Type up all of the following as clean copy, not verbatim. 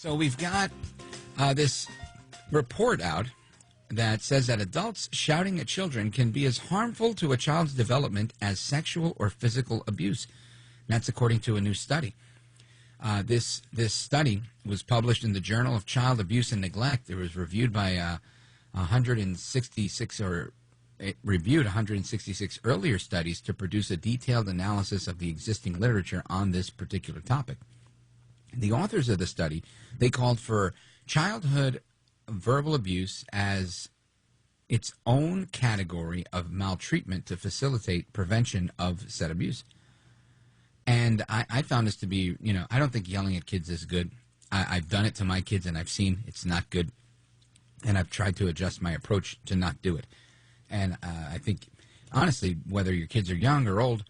So we've got this report out that says that adults shouting at children can be as harmful to a child's development as sexual or physical abuse. That's according to a new study. This study was published in the Journal of Child Abuse and Neglect. It was reviewed by 166 earlier studies to produce a detailed analysis of the existing literature on this particular topic. The authors of the study, they called for childhood verbal abuse as its own category of maltreatment to facilitate prevention of said abuse. And I found this to be, I don't think yelling at kids is good. I've done it to my kids, and I've seen it's not good. And I've tried to adjust my approach to not do it. And I think, honestly, whether your kids are young or old,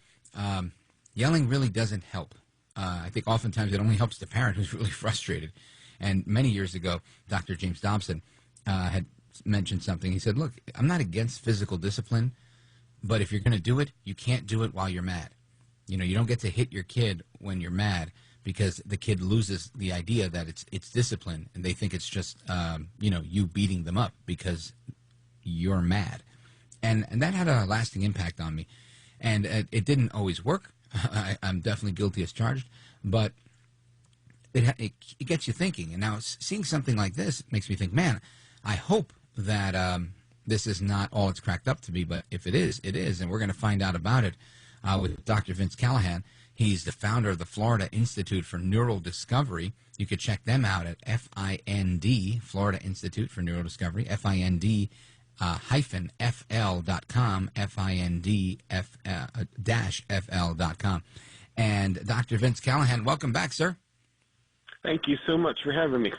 yelling really doesn't help. I think oftentimes it only helps the parent who's really frustrated. And many years ago, Dr. James Dobson had mentioned something. He said, look, I'm not against physical discipline, but if you're going to do it, you can't do it while you're mad. You don't get to hit your kid when you're mad because the kid loses the idea that it's discipline, and they think it's just, you beating them up because you're mad. And that had a lasting impact on me. And it didn't always work. I'm definitely guilty as charged, but it gets you thinking. And now seeing something like this makes me think, man, I hope that this is not all it's cracked up to be, but if it is, it is. And we're going to find out about it with Dr. Vince Callahan. He's the founder of the Florida Institute for Neural Discovery. You could check them out at FIND, Florida Institute for Neural Discovery, FIND -fl.com, FIND-FL.com. And Dr. Vince Callahan, welcome back, sir. Thank you so much for having me.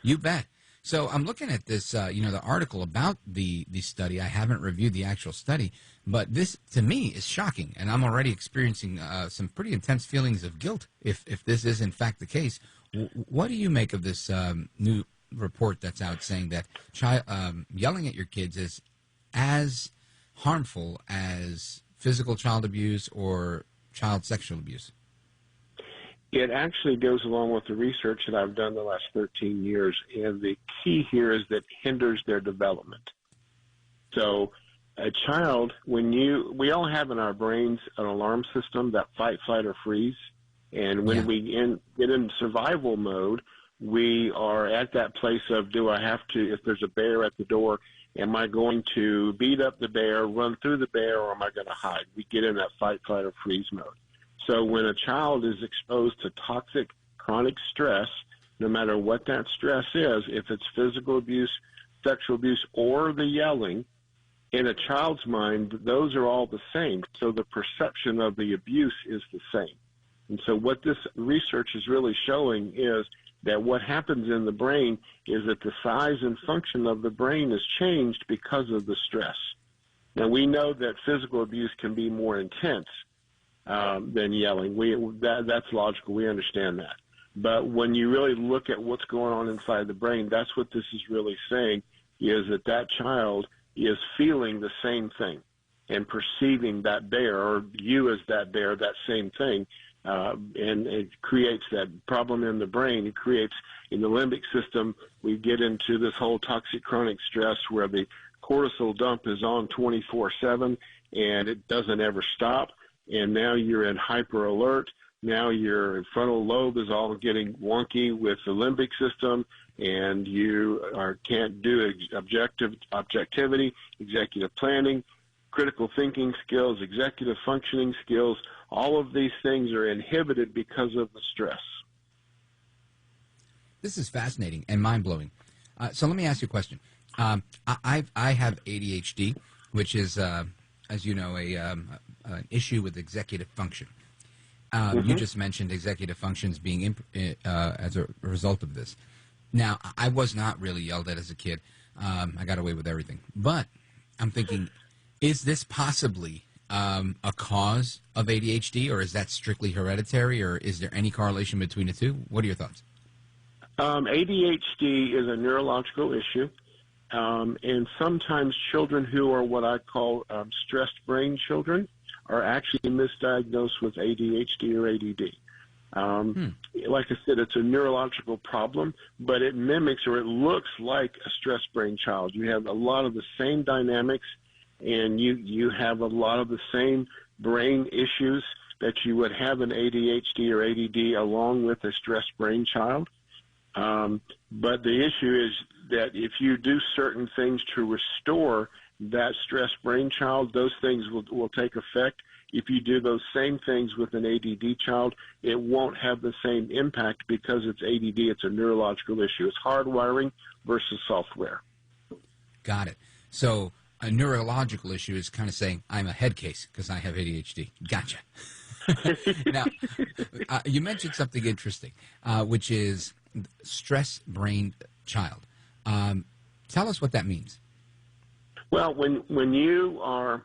You bet. So I'm looking at this, the article about the study. I haven't reviewed the actual study, but this, to me, is shocking, and I'm already experiencing some pretty intense feelings of guilt if this is, in fact, the case. What do you make of this new report that's out saying that yelling at your kids is as harmful as physical child abuse or child sexual abuse? It actually goes along with the research that I've done the last 13 years, and the key here is that it hinders their development. So a child, we all have in our brains an alarm system, that fight, flight, or freeze, and when we get in survival mode, we are at that place of, do I have to, if there's a bear at the door, am I going to beat up the bear, run through the bear, or am I going to hide? We get in that fight, flight, or freeze mode. So when a child is exposed to toxic, chronic stress, no matter what that stress is, if it's physical abuse, sexual abuse, or the yelling, in a child's mind, those are all the same. So the perception of the abuse is the same. And so what this research is really showing is that what happens in the brain is that the size and function of the brain is changed because of the stress. Now, we know that physical abuse can be more intense than yelling. That's logical. We understand that. But when you really look at what's going on inside the brain, that's what this is really saying, is that child is feeling the same thing and perceiving that bear, or you as that bear, that same thing. And it creates that problem in the brain. It creates, in the limbic system, we get into this whole toxic chronic stress where the cortisol dump is on 24/7 and it doesn't ever stop. And now you're in hyper alert. Now your frontal lobe is all getting wonky with the limbic system, and you can't do objectivity, executive planning, critical thinking skills, executive functioning skills. All of these things are inhibited because of the stress. This is fascinating and mind-blowing. So let me ask you a question. I have ADHD, which is, as you know, an issue with executive function. You just mentioned executive functions being as a result of this. Now, I was not really yelled at as a kid. I got away with everything. But I'm thinking, is this possibly a cause of ADHD, or is that strictly hereditary, or is there any correlation between the two? What are your thoughts? ADHD is a neurological issue, and sometimes children who are what I call stressed brain children are actually misdiagnosed with ADHD or ADD. Like I said, it's a neurological problem, but it mimics or it looks like a stress brain child. You have a lot of the same dynamics, and you have a lot of the same brain issues that you would have an ADHD or ADD along with a stress brain child. But the issue is that if you do certain things to restore that stress brain child, those things will take effect. If you do those same things with an ADD child, it won't have the same impact because it's ADD. It's a neurological issue. It's hardwiring versus software. Got it. So a neurological issue is kind of saying, I'm a head case because I have ADHD. Gotcha. Now, you mentioned something interesting, which is stress brain child. Tell us what that means. Well, when you are,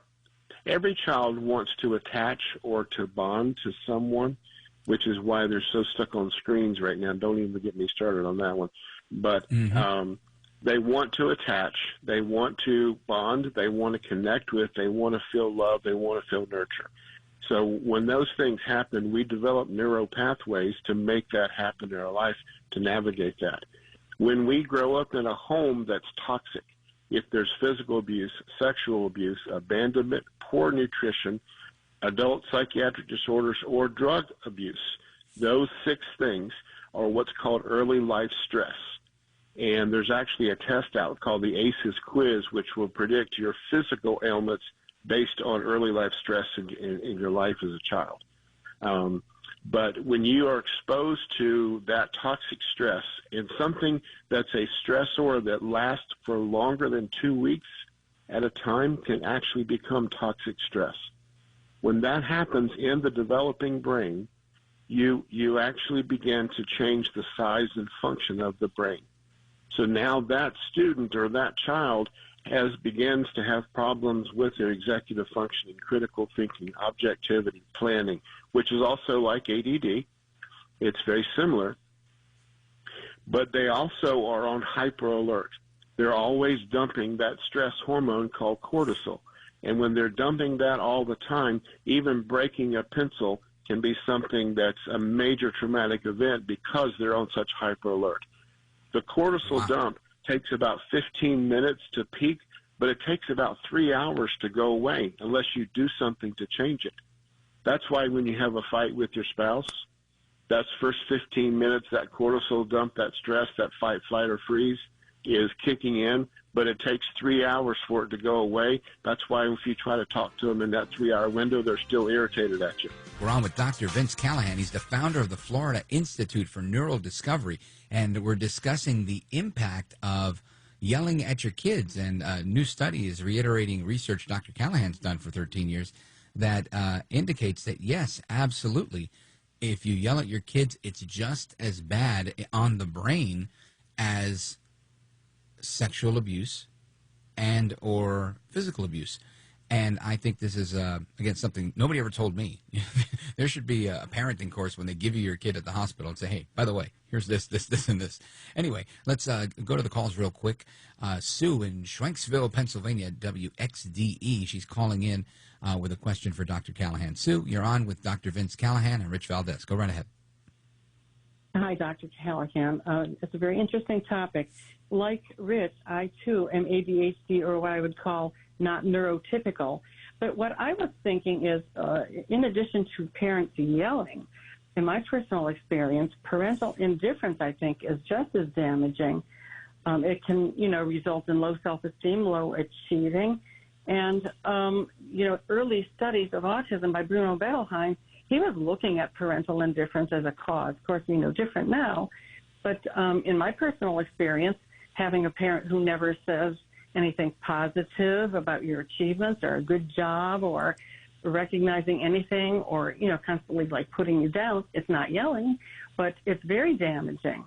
every child wants to attach or to bond to someone, which is why they're so stuck on screens right now. Don't even get me started on that one. But they want to attach, they want to bond, they want to connect with, they want to feel love, they want to feel nurture. So when those things happen, we develop neural pathways to make that happen in our life, to navigate that. When we grow up in a home that's toxic, if there's physical abuse, sexual abuse, abandonment, poor nutrition, adult psychiatric disorders, or drug abuse, those 6 things are what's called early life stress. And there's actually a test out called the ACEs quiz, which will predict your physical ailments based on early life stress in your life as a child. But when you are exposed to that toxic stress in something that's a stressor that lasts for longer than 2 weeks at a time, can actually become toxic stress. When that happens in the developing brain, you actually begin to change the size and function of the brain. So now that student or that child begins to have problems with their executive functioning, critical thinking, objectivity, planning, which is also like ADD. It's very similar. But they also are on hyper alert. They're always dumping that stress hormone called cortisol. And when they're dumping that all the time, even breaking a pencil can be something that's a major traumatic event because they're on such hyper alert. The cortisol dump takes about 15 minutes to peak, but it takes about 3 hours to go away unless you do something to change it. That's why when you have a fight with your spouse, that first 15 minutes, that cortisol dump, that stress, that fight, flight, or freeze is kicking in, but it takes 3 hours for it to go away. That's why if you try to talk to them in that 3-hour window, they're still irritated at you. We're on with Dr. Vince Callahan. He's the founder of the Florida Institute for Neural Discovery, and we're discussing the impact of yelling at your kids. And a new study is reiterating research Dr. Callahan's done for 13 years that indicates that, yes, absolutely, if you yell at your kids, it's just as bad on the brain as sexual abuse and or physical abuse. And I think this is, again, something nobody ever told me. There should be a parenting course when they give you your kid at the hospital and say, hey, by the way, here's this, and this. Anyway, let's go to the calls real quick. Sue in Schwenksville, Pennsylvania, WXDE. She's calling in with a question for Dr. Callahan. Sue, you're on with Dr. Vince Callahan and Rich Valdez. Go right ahead. Hi, Dr. Callahan. It's a very interesting topic. Like Rich, I, too, am ADHD, or what I would call not neurotypical. But what I was thinking is, in addition to parents yelling, in my personal experience, parental indifference, I think, is just as damaging. It can, result in low self-esteem, low achieving. And, early studies of autism by Bruno Bettelheim, he was looking at parental indifference as a cause. Of course, we know different now. But in my personal experience, having a parent who never says anything positive about your achievements or a good job or recognizing anything or, constantly like putting you down, it's not yelling, but it's very damaging.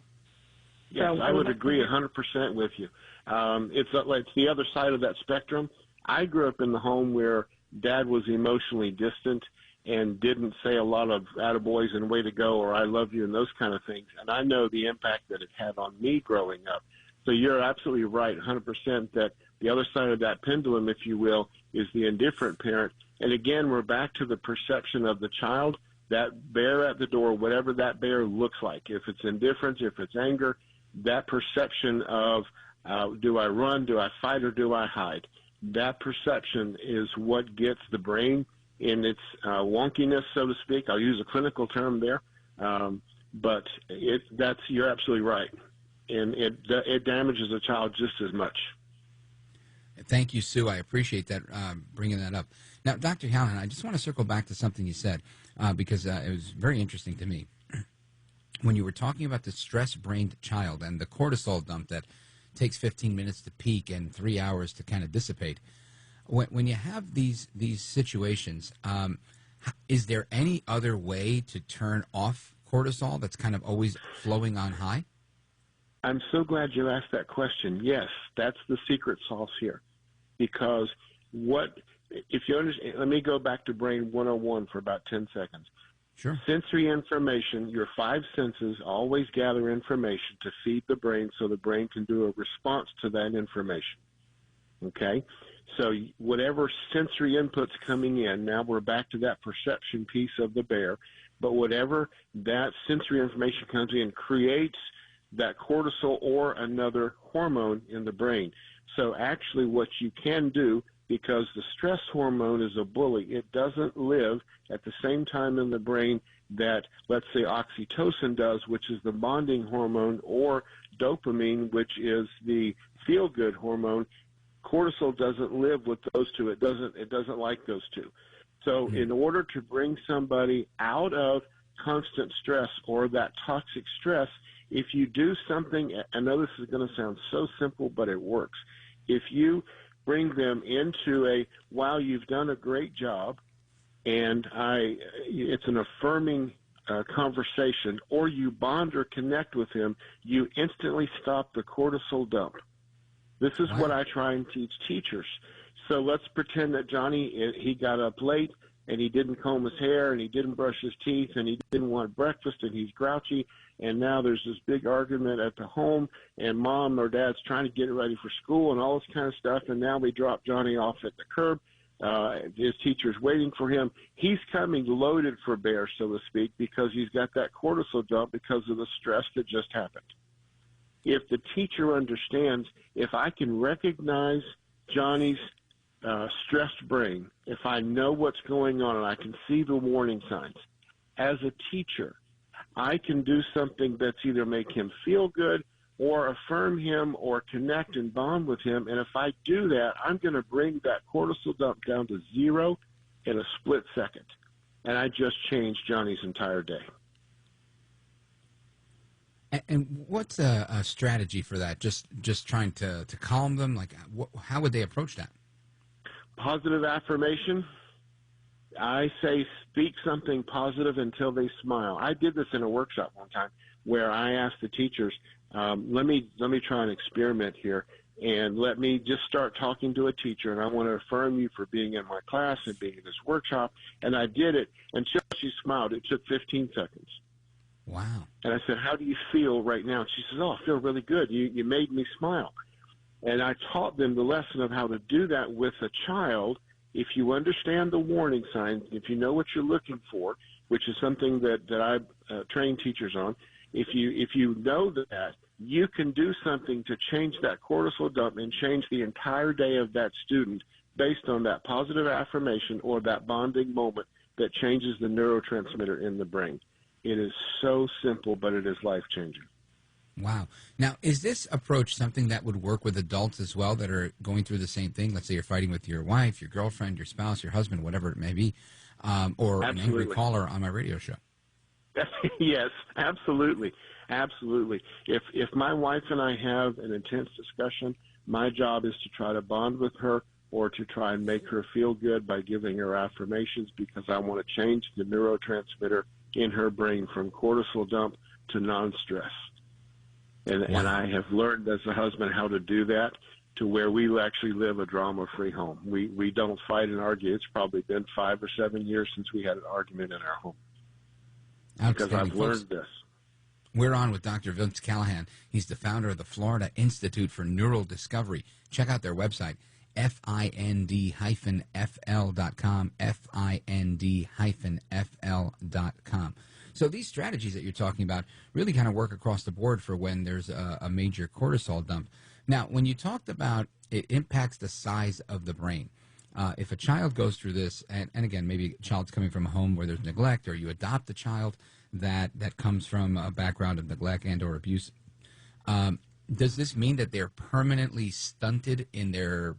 Yes, so, I would agree 100% with you. It's the other side of that spectrum. I grew up in the home where dad was emotionally distant and didn't say a lot of attaboys and way to go or I love you and those kind of things. And I know the impact that it had on me growing up. So you're absolutely right, 100%, that the other side of that pendulum, if you will, is the indifferent parent. And again, we're back to the perception of the child. that bear at the door, whatever that bear looks like, if it's indifference, if it's anger, that perception of do I run, do I fight, or do I hide? That perception is what gets the brain in its wonkiness, so to speak. I'll use a clinical term there, but you're absolutely right, and it damages a child just as much. Thank you, Sue. I appreciate that, bringing that up. Now, Dr. Callahan, I just want to circle back to something you said because it was very interesting to me. When you were talking about the stress-brained child and the cortisol dump that takes 15 minutes to peak and 3 hours to kind of dissipate, when you have these situations, is there any other way to turn off cortisol that's kind of always flowing on high? I'm so glad you asked that question. Yes, that's the secret sauce here. Because if you understand, let me go back to Brain 101 for about 10 seconds. Sure. Sensory information, your five senses always gather information to feed the brain so the brain can do a response to that information. Okay? So whatever sensory input's coming in, now we're back to that perception piece of the bear, but whatever that sensory information comes in creates that cortisol or another hormone in the brain. So actually what you can do, because the stress hormone is a bully, it doesn't live at the same time in the brain that, let's say, oxytocin does, which is the bonding hormone, or dopamine, which is the feel-good hormone. Cortisol doesn't live with those two. It doesn't like those two. So in order to bring somebody out of constant stress or that toxic stress, if you do something, I know this is going to sound so simple, but it works. If you bring them into wow, you've done a great job, and it's an affirming conversation, or you bond or connect with him, you instantly stop the cortisol dump. This is what I try and teach teachers. So let's pretend that Johnny, he got up late, and he didn't comb his hair, and he didn't brush his teeth, and he didn't want breakfast, and he's grouchy, and now there's this big argument at the home, and mom or dad's trying to get it ready for school and all this kind of stuff, and now we drop Johnny off at the curb. His teacher's waiting for him. He's coming loaded for bear, so to speak, because he's got that cortisol dump because of the stress that just happened. If the teacher understands, if I can recognize Johnny's stressed brain, if I know what's going on and I can see the warning signs, as a teacher, I can do something that's either make him feel good or affirm him or connect and bond with him. And if I do that, I'm going to bring that cortisol dump down to zero in a split second. And I just changed Johnny's entire day. And what's a strategy for that? Just trying to calm them? Like, how would they approach that? Positive affirmation. I say speak something positive until they smile. I did this in a workshop one time where I asked the teachers, let me try an experiment here, and let me just start talking to a teacher, and I want to affirm you for being in my class and being in this workshop. And I did it until she smiled. It took 15 seconds. Wow. And I said, how do you feel right now? And she says, oh, I feel really good. You made me smile. And I taught them the lesson of how to do that with a child. If you understand the warning signs, if you know what you're looking for, which is something that I train teachers on, if you know that, you can do something to change that cortisol dump and change the entire day of that student based on that positive affirmation or that bonding moment that changes the neurotransmitter in the brain. It is so simple, but it is life-changing. Wow. Now, is this approach something that would work with adults as well that are going through the same thing? Let's say you're fighting with your wife, your girlfriend, your spouse, your husband, whatever it may be, or an angry caller on my radio show. Yes, absolutely. Absolutely. If my wife and I have an intense discussion, my job is to try to bond with her or to try and make her feel good by giving her affirmations, because I want to change the neurotransmitter in her brain from cortisol dump to non-stress. And I have learned as a husband how to do that to where we actually live a drama-free home. We don't fight and argue. It's probably been 5 or 7 years since we had an argument in our home. Because I've learned this. We're on with Dr. Vince Callahan. He's the founder of the Florida Institute for Neural Discovery. Check out their website, find-fl.com, find-fl.com. So these strategies that you're talking about really kind of work across the board for when there's a major cortisol dump. Now, when you talked about it impacts the size of the brain, if a child goes through this, and again, maybe a child's coming from a home where there's neglect, or you adopt a child that comes from a background of neglect and or abuse, does this mean that they're permanently stunted in their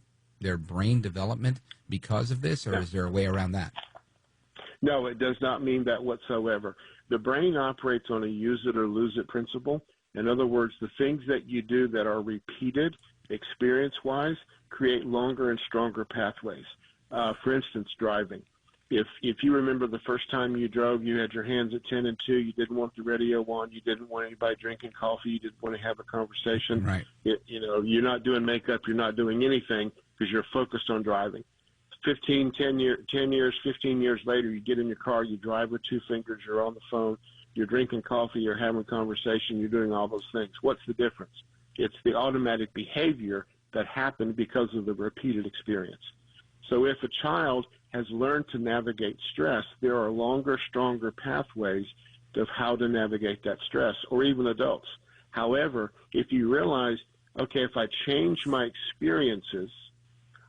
brain development because of this, or is there a way around that? No, it does not mean that whatsoever. The brain operates on a use it or lose it principle. In other words, the things that you do that are repeated experience-wise create longer and stronger pathways. For instance, driving. If you remember the first time you drove, you had your hands at 10 and 2, you didn't want the radio on, you didn't want anybody drinking coffee, you didn't want to have a conversation. Right. You're not doing makeup, you're not doing anything because you're focused on driving. 10 years, 15 years later, you get in your car, you drive with two fingers, you're on the phone, you're drinking coffee, you're having a conversation, you're doing all those things. What's the difference? It's the automatic behavior that happened because of the repeated experience. So if a child has learned to navigate stress, there are longer, stronger pathways of how to navigate that stress, or even adults. However, if you realize, okay, if I change my experiences,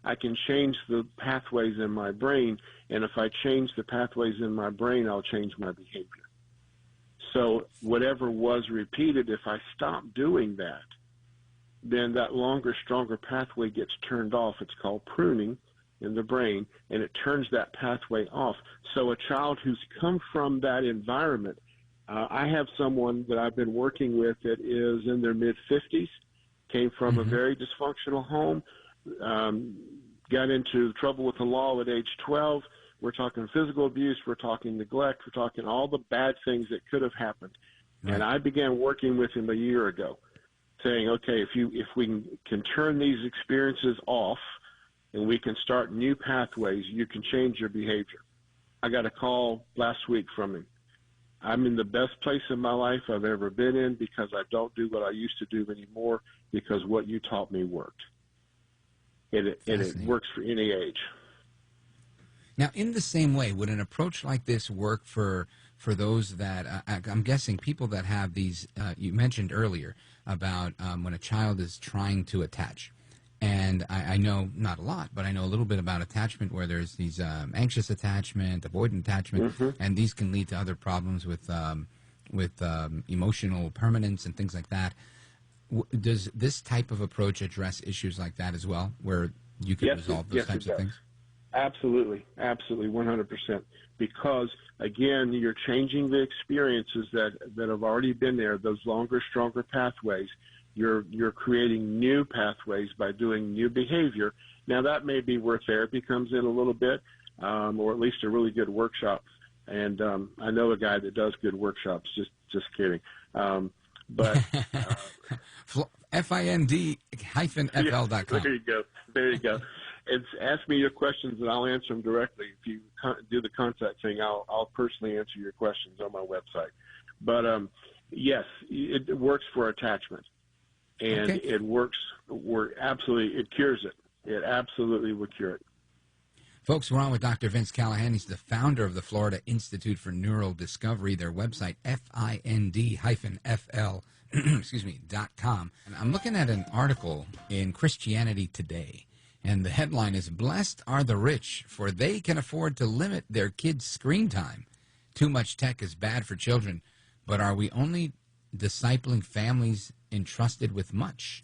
I can change the pathways in my brain, and if I change the pathways in my brain, I'll change my behavior. So whatever was repeated, if I stop doing that, then that longer, stronger pathway gets turned off. It's called pruning in the brain, and it turns that pathway off. So a child who's come from that environment, I have someone that I've been working with that is in their mid-50s, came from a very dysfunctional home, got into trouble with the law at age 12. We're talking physical abuse, we're talking neglect, we're talking all the bad things that could have happened. Right. And I began working with him a year ago, saying, okay, if we can turn these experiences off and we can start new pathways, you can change your behavior. I got a call last week from him. I'm in the best place in my life I've ever been in because I don't do what I used to do anymore because what you taught me worked. And it works for any age. Now, in the same way, would an approach like this work for those that, I'm guessing people that have these, you mentioned earlier about when a child is trying to attach. And I know not a lot, but I know a little bit about attachment where there's these anxious attachment, avoidant attachment, and these can lead to other problems with emotional permanence and things like that. Does this type of approach address issues like that as well, where you can resolve those types of things? Absolutely, 100%. Because, again, you're changing the experiences that have already been there, those longer, stronger pathways. You're creating new pathways by doing new behavior. Now, that may be where therapy comes in a little bit, or at least a really good workshop. And I know a guy that does good workshops, just kidding. But find-fl.com. There you go. It's ask me your questions and I'll answer them directly. If you do the contact thing, I'll personally answer your questions on my website. But yes, it works for attachment, and it works. It cures it. It absolutely will cure it. Folks, we're on with Dr. Vince Callahan. He's the founder of the Florida Institute for Neural Discovery. Their website, find-fl.com. And I'm looking at an article in Christianity Today, and the headline is, "Blessed are the rich, for they can afford to limit their kids' screen time. Too much tech is bad for children, but are we only discipling families entrusted with much?"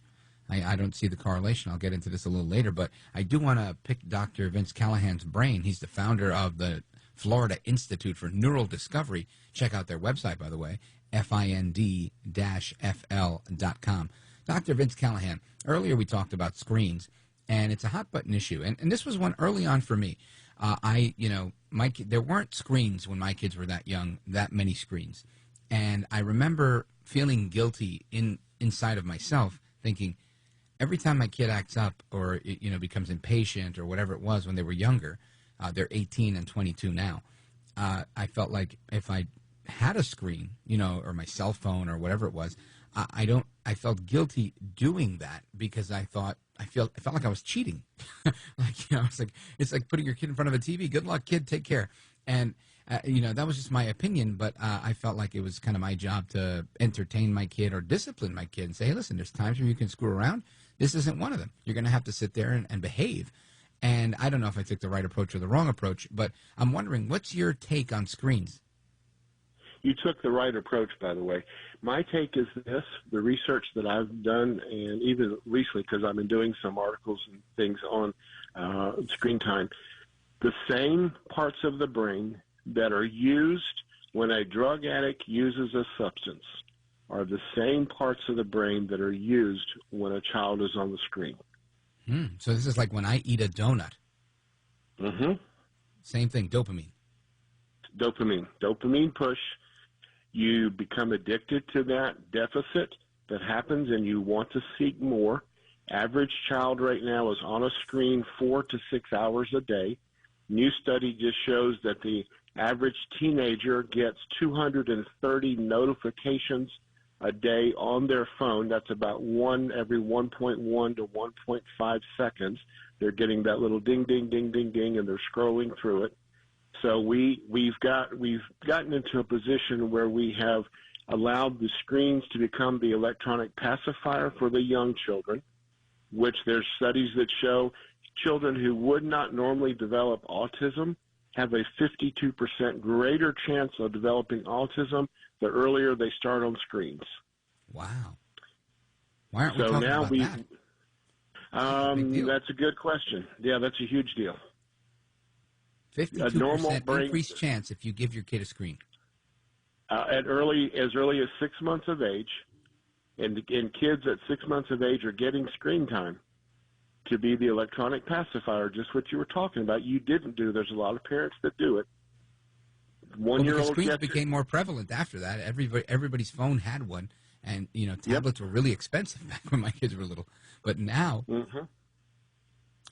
I don't see the correlation. I'll get into this a little later, but I do want to pick Dr. Vince Callahan's brain. He's the founder of the Florida Institute for Neural Discovery. Check out their website, by the way, find-fl.com. Dr. Vince Callahan, earlier we talked about screens, and it's a hot-button issue. And this was one early on for me. There weren't screens when my kids were that young, that many screens. And I remember feeling guilty inside of myself, thinking, every time my kid acts up or becomes impatient or whatever it was when they were younger, they're 18 and 22 now, I felt like if I had a screen, or my cell phone or whatever it was, I felt guilty doing that because I thought I felt like I was cheating. Like, it's like putting your kid in front of a TV. Good luck, kid. Take care. And that was just my opinion, but I felt like it was kind of my job to entertain my kid or discipline my kid and say, hey, listen, there's times when you can screw around. This isn't one of them. You're going to have to sit there and behave. And I don't know if I took the right approach or the wrong approach, but I'm wondering, what's your take on screens? You took the right approach, by the way. My take is this: the research that I've done, and even recently, because I've been doing some articles and things on screen time, the same parts of the brain that are used when a drug addict uses a substance are the same parts of the brain that are used when a child is on the screen. So this is like when I eat a donut. Mm-hmm. Same thing, dopamine. Dopamine push. You become addicted to that deficit that happens, and you want to seek more. Average child right now is on a screen 4 to 6 hours a day. New study just shows that the average teenager gets 230 notifications a day on their phone. That's about one every 1.1 to 1.5 seconds. They're getting that little ding, ding, ding, ding, ding, and they're scrolling through it. So we've gotten into a position where we have allowed the screens to become the electronic pacifier for the young children, which there's studies that show children who would not normally develop autism have a 52% greater chance of developing autism the earlier they start on screens. Wow. Why aren't we talking about that? That's a good question. Yeah, that's a huge deal. 52% increased chance if you give your kid a screen. As early as 6 months of age, and kids at 6 months of age are getting screen time to be the electronic pacifier, just what you were talking about. You didn't do. There's a lot of parents that do it. Because screens became more prevalent after that. Everybody's phone had one, and tablets were really expensive back when my kids were little. But now,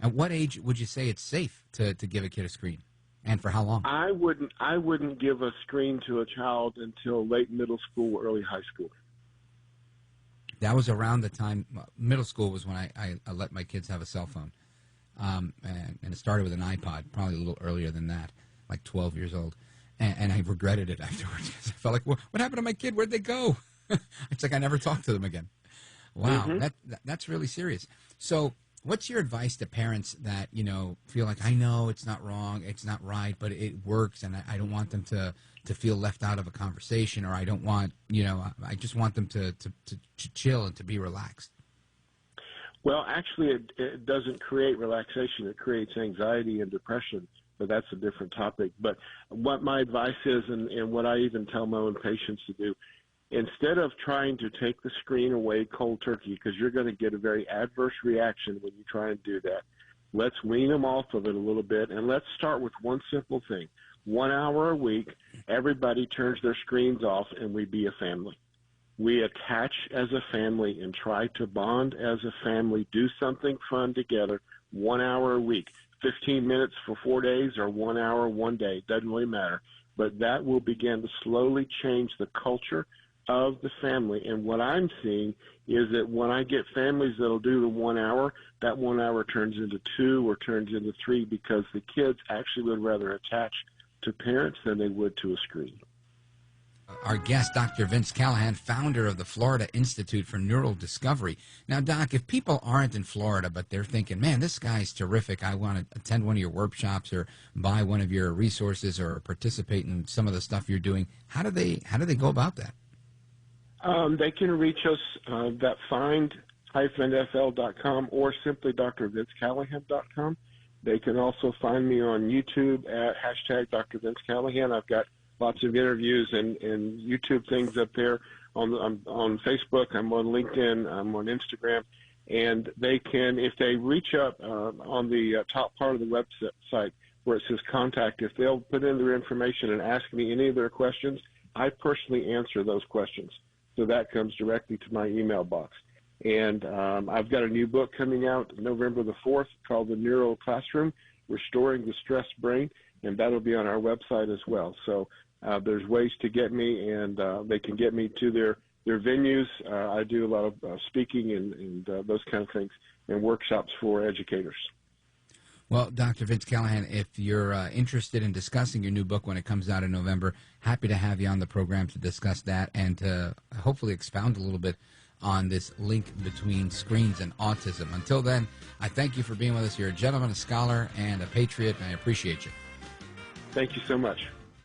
at what age would you say it's safe to give a kid a screen, and for how long? I wouldn't give a screen to a child until late middle school, early high school. That was around the time middle school was when I let my kids have a cell phone, and it started with an iPod, probably a little earlier than that, like 12 years old. And I regretted it afterwards because I felt like, what happened to my kid? Where'd they go? It's like I never talked to them again. Wow, that's really serious. So what's your advice to parents that, feel like, I know it's not wrong, it's not right, but it works, and I don't want them to feel left out of a conversation, or I don't want, I just want them to chill and to be relaxed? Well, actually, it doesn't create relaxation. It creates anxiety and depression. But that's a different topic. But what my advice is, and what I even tell my own patients to do, instead of trying to take the screen away cold turkey, because you're going to get a very adverse reaction when you try and do that, let's wean them off of it a little bit, and let's start with one simple thing. 1 hour a week, everybody turns their screens off, and we be a family. We attach as a family and try to bond as a family, do something fun together, 1 hour a week. 15 minutes for 4 days or 1 hour one day, doesn't really matter. But that will begin to slowly change the culture of the family. And what I'm seeing is that when I get families that'll do the 1 hour, that 1 hour turns into 2 or turns into 3 because the kids actually would rather attach to parents than they would to a screen. Our guest, Dr. Vince Callahan, founder of the Florida Institute for Neural Discovery. Now, Doc, if people aren't in Florida, but they're thinking, man, this guy's terrific, I want to attend one of your workshops or buy one of your resources or participate in some of the stuff you're doing, how do they go about that? They can reach us at find-fl.com or simply drvincecallahan.com. They can also find me on YouTube at hashtag Dr. Vince Callahan. I've got lots of interviews and YouTube things up there. I'm on Facebook, I'm on LinkedIn, I'm on Instagram, and they can, if they reach up on the top part of the website where it says contact, if they'll put in their information and ask me any of their questions, I personally answer those questions. So that comes directly to my email box. And I've got a new book coming out November the 4th called The Neural Classroom, Restoring the Stressed Brain, and that'll be on our website as well. So there's ways to get me, and they can get me to their there are venues. I do a lot of speaking and those kind of things, and workshops for educators. Well, Dr. Vince Callahan, if you're interested in discussing your new book when it comes out in November, happy to have you on the program to discuss that and to hopefully expound a little bit on this link between screens and autism. Until then, I thank you for being with us. You're a gentleman, a scholar, and a patriot, and I appreciate you. Thank you so much.